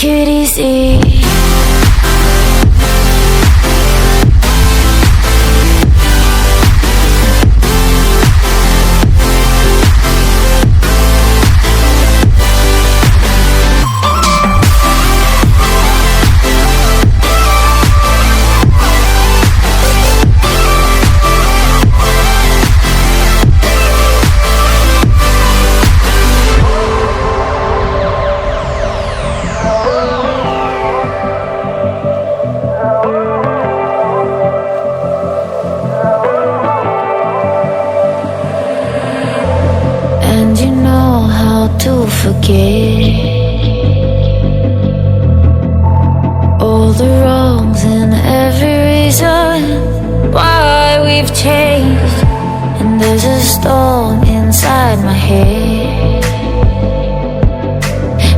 Take it easy. And you know how to forget all the wrongs and every reason why we've changed. And there's a storm inside my head,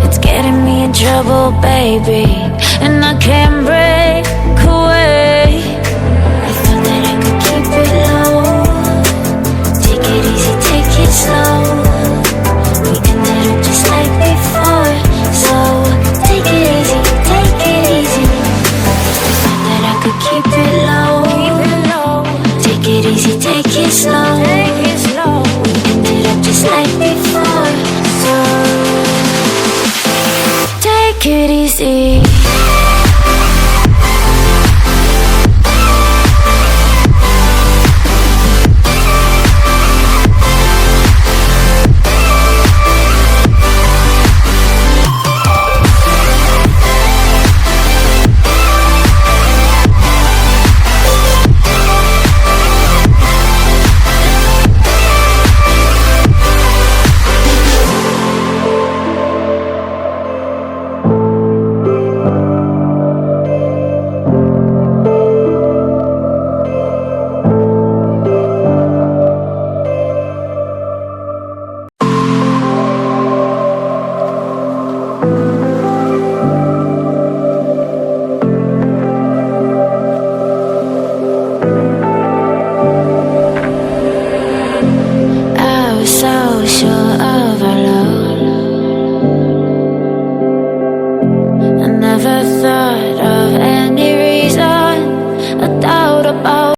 it's getting me in trouble, baby, and I can't break away. I thought that I could keep it low, take it easy, take it slow. We ended up just like before, so take it easy, take it easy. I thought that I could keep it low, take it easy, take it slow. We ended up just like before, so take it easy.